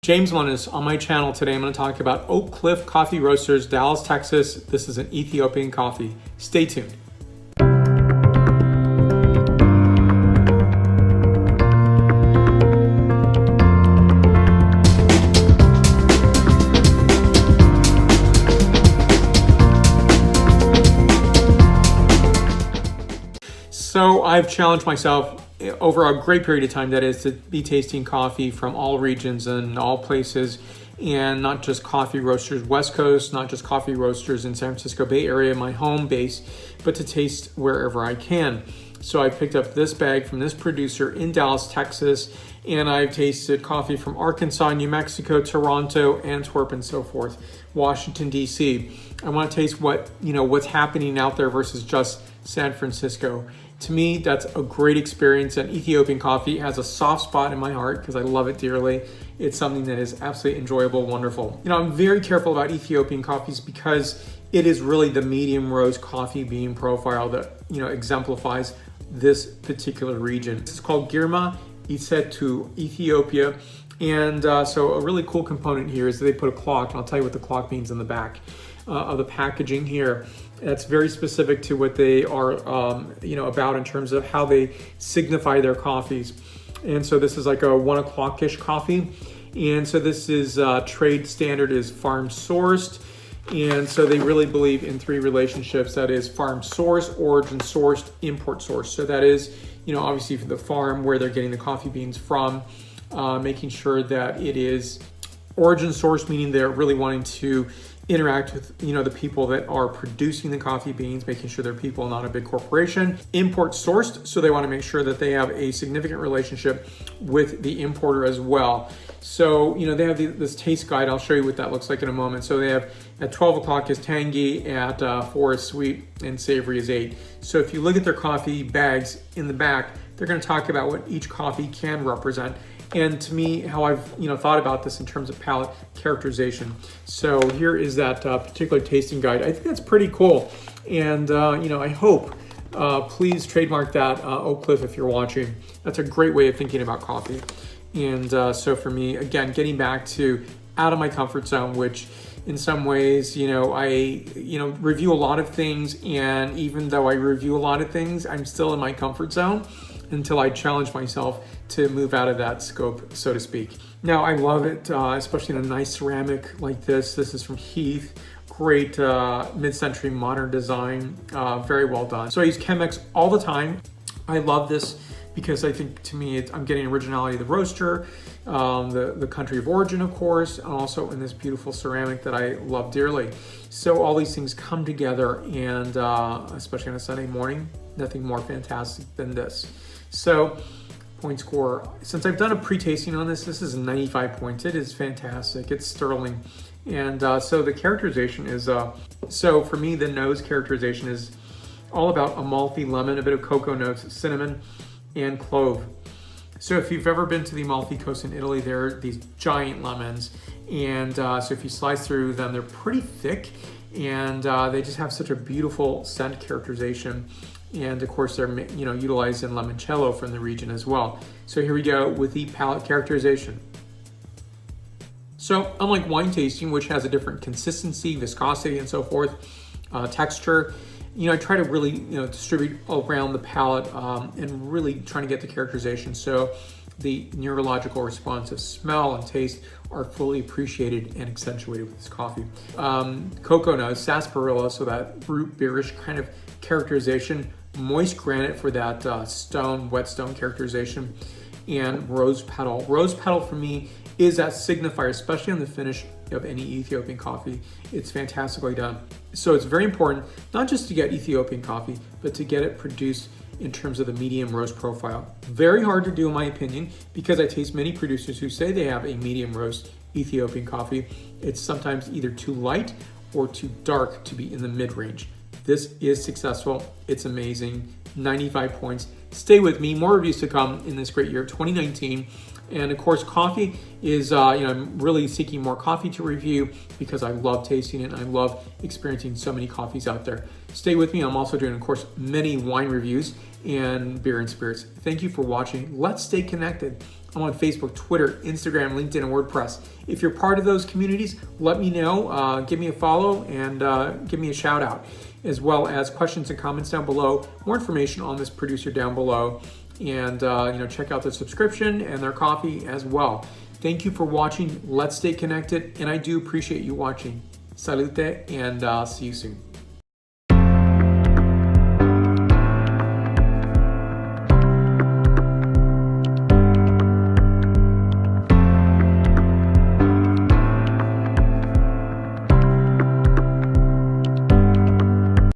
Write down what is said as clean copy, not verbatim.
James Lunis. On my channel today, I'm going to talk about Oak Cliff Coffee Roasters, Dallas, Texas. This is an Ethiopian coffee. Stay tuned. So I've challenged myself over a great period of time, that is, to be tasting coffee from all regions and all places, and not just coffee roasters West Coast, not just coffee roasters in San Francisco Bay Area, my home base, but to taste wherever I can. So I picked up this bag from this producer in Dallas, Texas, and I've tasted coffee from Arkansas, New Mexico, Toronto, Antwerp, and so forth, Washington, D.C. I want to taste what's happening out there versus just San Francisco. To me, that's a great experience, and Ethiopian coffee has a soft spot in my heart because I love it dearly. It's something that is absolutely enjoyable, wonderful. I'm very careful about Ethiopian coffees because it is really the medium roast coffee bean profile that exemplifies this particular region. This is called Girma, Eshetu, Ethiopia. And so a really cool component here is that they put a clock, and I'll tell you what the clock means in the back of the packaging here. That's very specific to what they are, about in terms of how they signify their coffees. And so this is like a 1 o'clock-ish coffee. And so this is trade standard is farm sourced. And so they really believe in 3 relationships. That is farm source, origin sourced, import source. So that is, obviously for the farm where they're getting the coffee beans from, making sure that it is origin source, meaning they're really wanting to interact with the people that are producing the coffee beans, making sure they're people, not a big corporation. Import sourced, so they want to make sure that they have a significant relationship with the importer as well. So they have this taste guide. I'll show you what that looks like in a moment. So they have at 12 o'clock is tangy, at 4 is sweet, and savory is 8. So if you look at their coffee bags in the back, they're going to talk about what each coffee can represent. And to me, how I've thought about this in terms of palate characterization. So here is that particular tasting guide. I think that's pretty cool. And I hope, please trademark that, Oak Cliff, if you're watching. That's a great way of thinking about coffee. And so for me, again, getting back to out of my comfort zone, which in some ways, I review a lot of things. And even though I review a lot of things, I'm still in my comfort zone until I challenge myself to move out of that scope, so to speak. Now, I love it, especially in a nice ceramic like this. This is from Heath. Great mid-century modern design, very well done. So I use Chemex all the time. I love this because I think, to me, I'm getting originality of the roaster, the country of origin, of course, and also in this beautiful ceramic that I love dearly. So all these things come together, and especially on a Sunday morning, nothing more fantastic than this. So, point score. Since I've done a pre-tasting on this, this is 95 points. It is fantastic. It's sterling. And so the characterization is, so for me, the nose characterization is all about Amalfi lemon, a bit of cocoa notes, cinnamon, and clove. So if you've ever been to the Amalfi Coast in Italy, there are these giant lemons. And so if you slice through them, they're pretty thick, and they just have such a beautiful scent characterization. And of course, they're utilized in limoncello from the region as well. So here we go with the palate characterization. So unlike wine tasting, which has a different consistency, viscosity, and so forth, texture, I try to really distribute around the palate and really trying to get the characterization so the neurological response of smell and taste are fully appreciated and accentuated with this coffee. Cocoa notes, sarsaparilla, so that root beerish kind of characterization, moist granite for that wet stone characterization, and rose petal. Rose petal for me is that signifier, especially on the finish of any Ethiopian coffee. It's fantastically done. So it's very important, not just to get Ethiopian coffee, but to get it produced in terms of the medium roast profile. Very hard to do in my opinion, because I taste many producers who say they have a medium roast Ethiopian coffee. It's sometimes either too light or too dark to be in the mid-range. This is successful. It's amazing. 95 points. Stay with me. More reviews to come in this great year, 2019. And of course, coffee is, I'm really seeking more coffee to review because I love tasting it and I love experiencing so many coffees out there. Stay with me. I'm also doing, of course, many wine reviews and beer and spirits. Thank you for watching. Let's stay connected. I'm on Facebook, Twitter, Instagram, LinkedIn, and WordPress. If you're part of those communities, let me know. Give me a follow and give me a shout out, as well as questions and comments down below. More information on this producer down below, and check out the subscription and their coffee as well. Thank you for watching. Let's stay connected, and I do appreciate you watching. Salute, and see you soon.